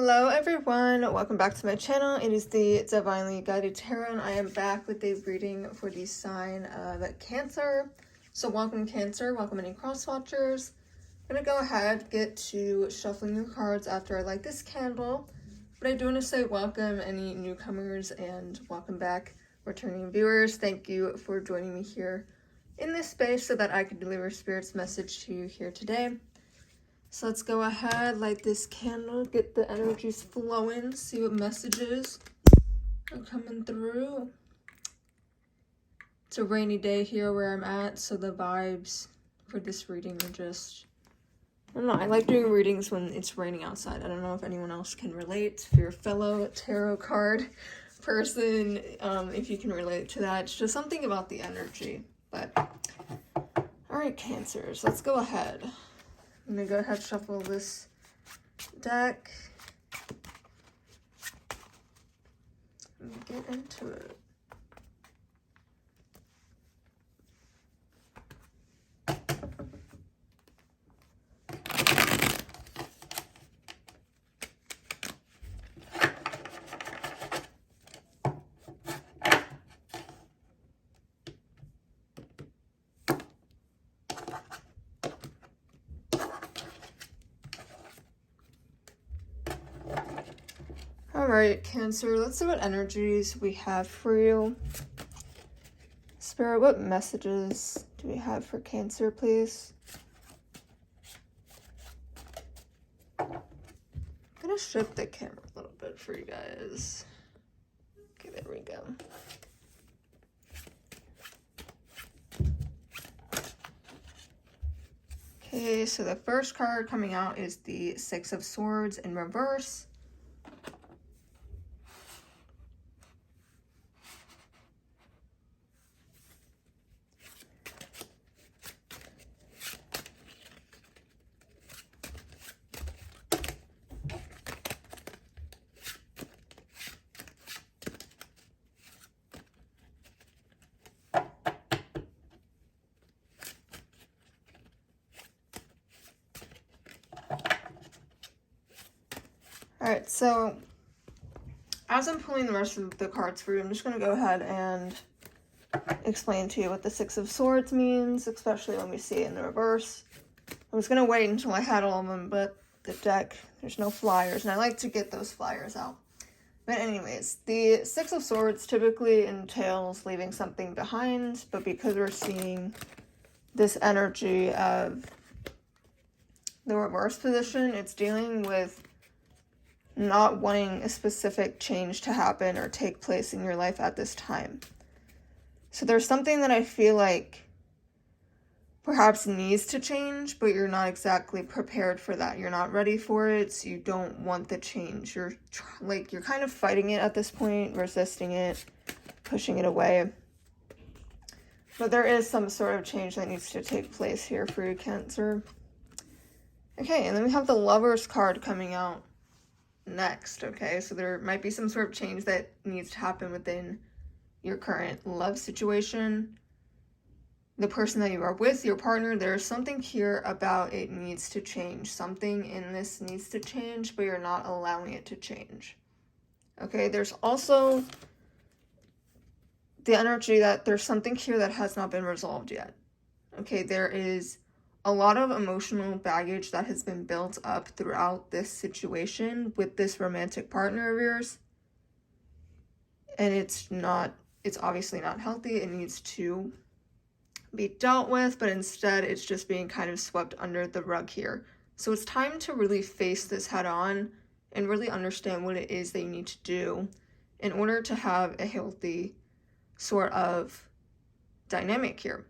Hello everyone, welcome back to my channel. It is the Divinely Guided Tarot and I am back with a reading for the sign of Cancer. So welcome Cancer, welcome any cross watchers. I'm going to go ahead, get to shuffling your cards after I light this candle. But I do want to say welcome any newcomers and welcome back returning viewers. Thank you for joining me here in this space so that I can deliver Spirit's message to you here today. So let's go ahead, light this candle, get the energies flowing, see what messages are coming through. It's a rainy day here where I'm at, so the vibes for this reading are just, I don't know, I like doing readings when it's raining outside. I don't know if anyone else can relate. If you're a fellow tarot card person, if you can relate to that, it's just something about the energy. But, alright Cancers, let's go ahead. I'm going to go ahead and shuffle this deck and get into it. Alright, Cancer, let's see what energies we have for you. Spirit, what messages do we have for Cancer, please? I'm going to shift the camera a little bit for you guys. Okay, there we go. Okay, so the first card coming out is the Six of Swords in reverse. Alright, so as I'm pulling the rest of the cards for you, I'm just going to go ahead and explain to you what the Six of Swords means, especially when we see it in the reverse. I was going to wait until I had all of them, but the deck, there's no flyers, and I like to get those flyers out. But anyways, the Six of Swords typically entails leaving something behind, but because we're seeing this energy of the reverse position, it's dealing with not wanting a specific change to happen or take place in your life at this time. So there's something that I feel like perhaps needs to change, but you're not exactly prepared for that. You're not ready for it, so you don't want the change. You're kind of fighting it at this point, resisting it, pushing it away. But there is some sort of change that needs to take place here for you, Cancer. Okay, and then we have the Lovers card coming out next, okay? So there might be some sort of change that needs to happen within your current love situation. The person that you are with, your partner, there's something here about it needs to change. Something in this needs to change, but you're not allowing it to change. Okay, there's also the energy that there's something here that has not been resolved yet. Okay, there is a lot of emotional baggage that has been built up throughout this situation with this romantic partner of yours. And it's obviously not healthy. It needs to be dealt with, but instead it's just being kind of swept under the rug here. So it's time to really face this head on and really understand what it is that you need to do in order to have a healthy sort of dynamic here.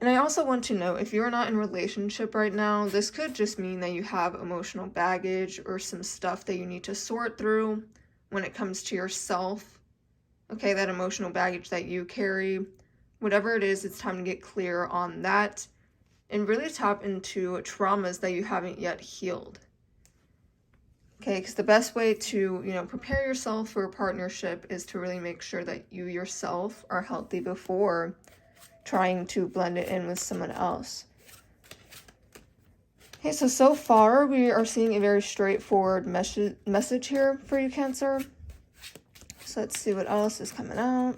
And I also want to know, if you're not in a relationship right now, this could just mean that you have emotional baggage or some stuff that you need to sort through when it comes to yourself. Okay, that emotional baggage that you carry. Whatever it is, it's time to get clear on that and really tap into traumas that you haven't yet healed. Okay, because the best way to, prepare yourself for a partnership is to really make sure that you yourself are healthy before trying to blend it in with someone else. Okay, so far we are seeing a very straightforward message here for you, Cancer. So let's see what else is coming out.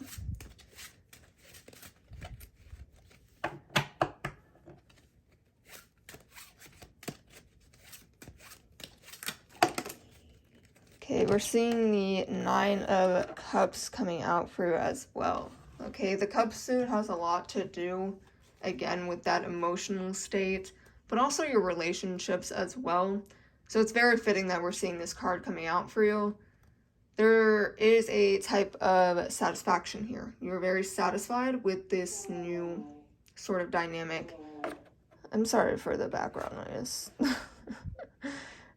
Okay, we're seeing the 9 of Cups coming out for you as well. Okay, the Cup suit has a lot to do, again, with that emotional state, but also your relationships as well. So it's very fitting that we're seeing this card coming out for you. There is a type of satisfaction here. You're very satisfied with this new sort of dynamic. I'm sorry for the background noise.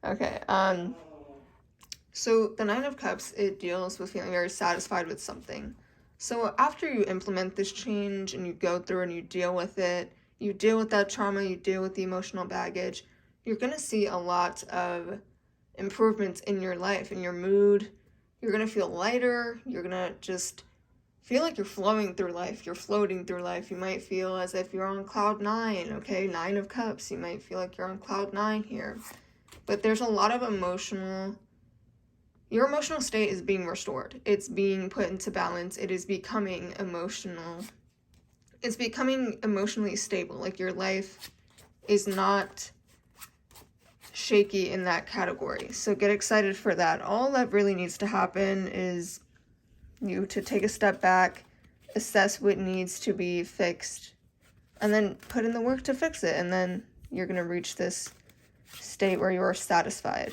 Okay, so the 9 of Cups, it deals with feeling very satisfied with something. So after you implement this change and you go through and you deal with it, you deal with that trauma, you deal with the emotional baggage, you're going to see a lot of improvements in your life, in your mood. You're going to feel lighter. You're going to just feel like you're flowing through life. You're floating through life. You might feel as if you're on cloud 9, okay? 9 of Cups. You might feel like you're on cloud 9 here. But there's a lot of your emotional state is being restored. It's being put into balance. It is becoming emotional. It's becoming emotionally stable. Like your life is not shaky in that category. So get excited for that. All that really needs to happen is you to take a step back, assess what needs to be fixed, and then put in the work to fix it. And then you're going to reach this state where you are satisfied.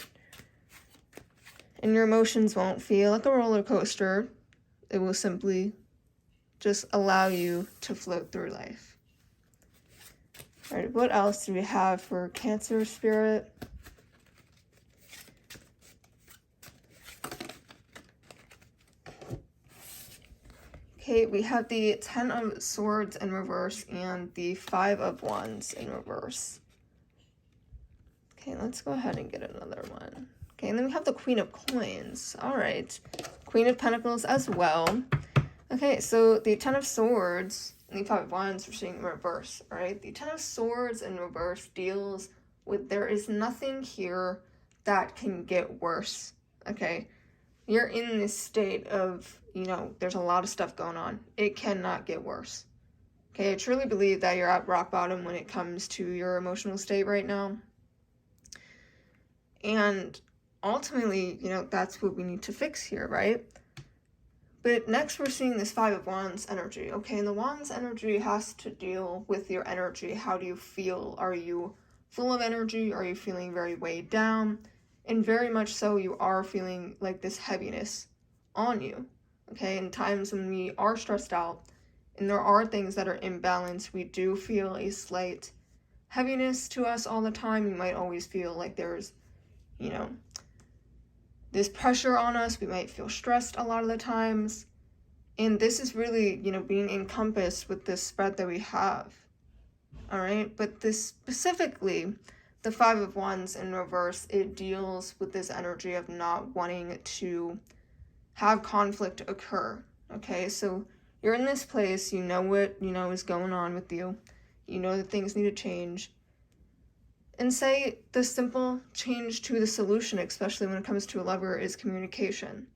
And your emotions won't feel like a roller coaster. It will simply just allow you to float through life. All right, what else do we have for Cancer spirit? Okay, we have the 10 of Swords in reverse and the 5 of Wands in reverse. Okay, let's go ahead and get another one. Okay, and then we have the Queen of Coins. All right, Queen of Pentacles as well. Okay, so the 10 of Swords and the 5 of Wands we're seeing in reverse, all right? The 10 of Swords in reverse deals with there is nothing here that can get worse, okay? You're in this state of, there's a lot of stuff going on. It cannot get worse. Okay, I truly believe that you're at rock bottom when it comes to your emotional state right now. And ultimately, that's what we need to fix here, right? But next we're seeing this 5 of Wands energy, okay? And the Wands energy has to deal with your energy. How do you feel? Are you full of energy? Are you feeling very weighed down? And very much so, you are feeling like this heaviness on you, okay? In times when we are stressed out and there are things that are imbalanced, we do feel a slight heaviness to us all the time. You might always feel like there's, this pressure on us. We might feel stressed a lot of the times. And this is really, being encompassed with this spread that we have. All right. But this specifically, the 5 of Wands in reverse, it deals with this energy of not wanting to have conflict occur. Okay. So you're in this place, you know what, is going on with you. You know that things need to change. And say the simple change to the solution, especially when it comes to a lover, is communication.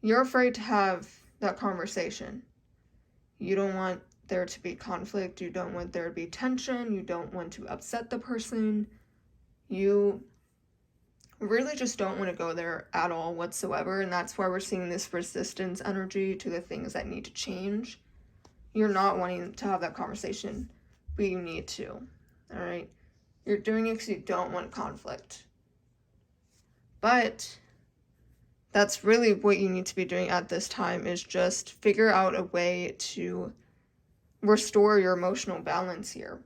You're afraid to have that conversation. You don't want there to be conflict. You don't want there to be tension. You don't want to upset the person. You really just don't want to go there at all whatsoever. And that's why we're seeing this resistance energy to the things that need to change. You're not wanting to have that conversation, but you need to. All right. You're doing it because you don't want conflict. But that's really what you need to be doing at this time, is just figure out a way to restore your emotional balance here.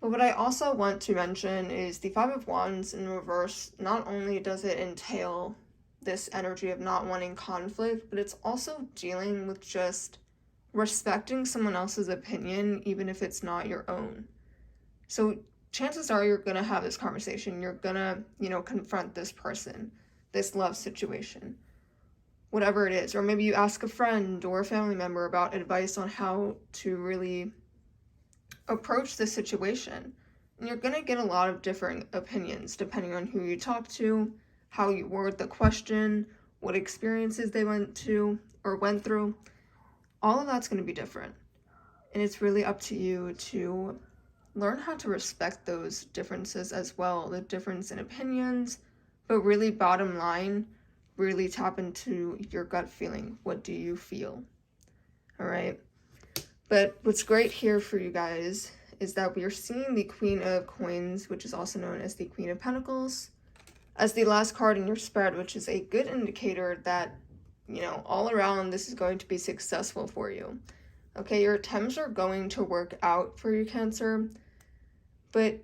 But what I also want to mention is the 5 of Wands in reverse. Not only does it entail this energy of not wanting conflict, but it's also dealing with just respecting someone else's opinion, even if it's not your own. So chances are you're going to have this conversation. You're going to, confront this person, this love situation, whatever it is. Or maybe you ask a friend or a family member about advice on how to really approach the situation. And you're going to get a lot of different opinions depending on who you talk to, how you word the question, what experiences they went through. All of that's going to be different. And it's really up to you to learn how to respect those differences as well, the difference in opinions, but really bottom line, really tap into your gut feeling. What do you feel? All right. But what's great here for you guys is that we are seeing the Queen of Coins, which is also known as the Queen of Pentacles, as the last card in your spread, which is a good indicator that, you know, all around this is going to be successful for you. Okay, your attempts are going to work out for you, Cancer. But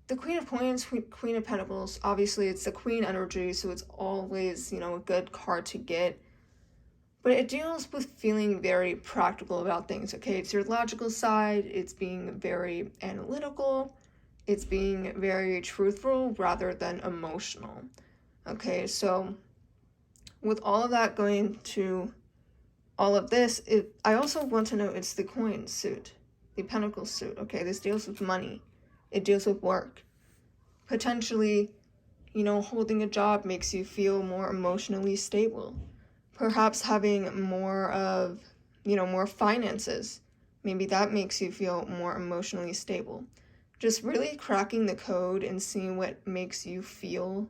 the Queen of Coins, Queen of Pentacles, obviously it's the Queen energy, so it's always, you know, a good card to get. But it deals with feeling very practical about things, okay? It's your logical side, it's being very analytical, it's being very truthful rather than emotional. Okay, so with all of that going to all of this, I also want to know it's the coin suit, the pentacle suit, okay? This deals with money. It deals with work. Potentially, you know, holding a job makes you feel more emotionally stable. Perhaps having more of, you know, more finances. Maybe that makes you feel more emotionally stable. Just really cracking the code and seeing what makes you feel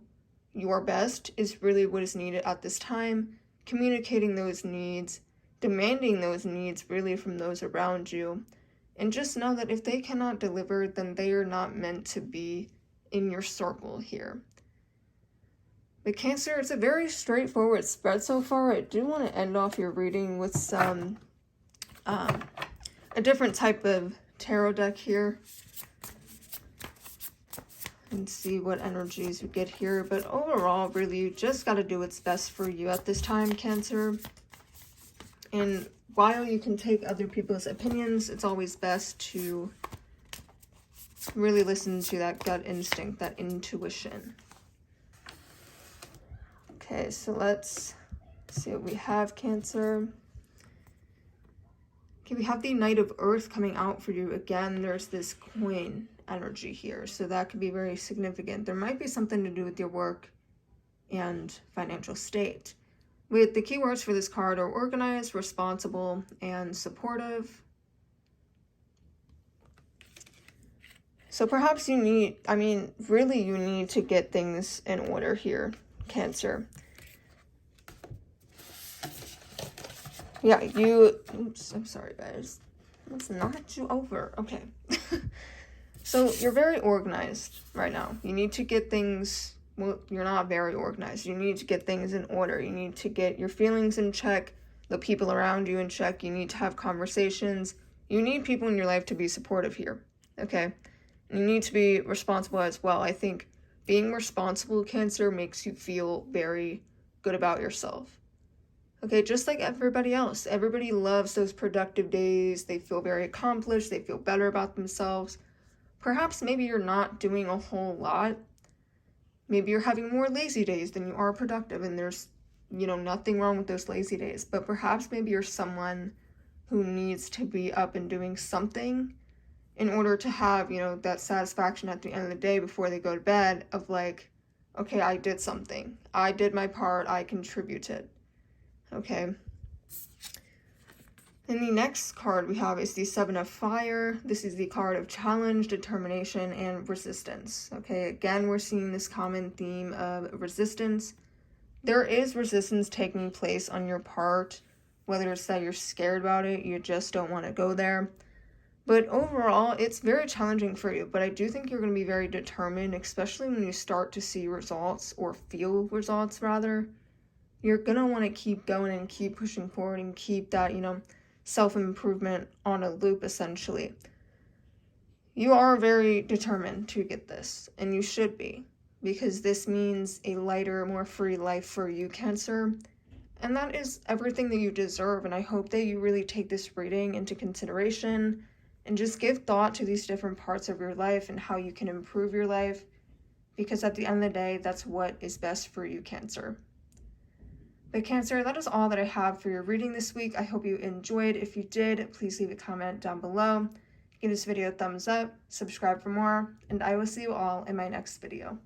your best is really what is needed at this time. Communicating those needs, demanding those needs really from those around you. And just know that if they cannot deliver, then they are not meant to be in your circle here. The Cancer, it's a very straightforward spread so far. I do want to end off your reading with some, a different type of tarot deck here. And see what energies we get here. But overall, really, you just got to do what's best for you at this time, Cancer. And while you can take other people's opinions, it's always best to really listen to that gut instinct, that intuition. Okay, so let's see what we have, Cancer. Okay, we have the Knight of Earth coming out for you. Again, there's this coin energy here, so that could be very significant. There might be something to do with your work and financial state. With the keywords for this card are organized, responsible, and supportive. So perhaps you need, really you need to get things in order here, Cancer. Yeah, oops, I'm sorry guys. Let's knock you over. Okay. So you're very organized right now. You need to get things, well, you're not very organized. You need to get things in order. You need to get your feelings in check, the people around you in check. You need to have conversations. You need people in your life to be supportive here, okay? And you need to be responsible as well. I think being responsible, Cancer, makes you feel very good about yourself. Okay, just like everybody else. Everybody loves those productive days. They feel very accomplished. They feel better about themselves. Perhaps maybe you're not doing a whole lot. Maybe you're having more lazy days than you are productive, and there's, nothing wrong with those lazy days. But perhaps maybe you're someone who needs to be up and doing something in order to have, that satisfaction at the end of the day before they go to bed of like, okay, I did something. I did my part. I contributed. Okay. And the next card we have is the Seven of Fire. This is the card of challenge, determination, and resistance. Okay, again, we're seeing this common theme of resistance. There is resistance taking place on your part, whether it's that you're scared about it, you just don't want to go there. But overall, it's very challenging for you. But I do think you're going to be very determined, especially when you start to see results, or feel results, rather. You're going to want to keep going and keep pushing forward and keep that, self-improvement on a loop, essentially. You are very determined to get this, and you should be, because this means a lighter, more free life for you, Cancer. And that is everything that you deserve, and I hope that you really take this reading into consideration and just give thought to these different parts of your life and how you can improve your life, because at the end of the day, that's what is best for you, Cancer. But Cancer, that is all that I have for your reading this week. I hope you enjoyed. If you did, please leave a comment down below. give this video a thumbs up, subscribe for more, and I will see you all in my next video.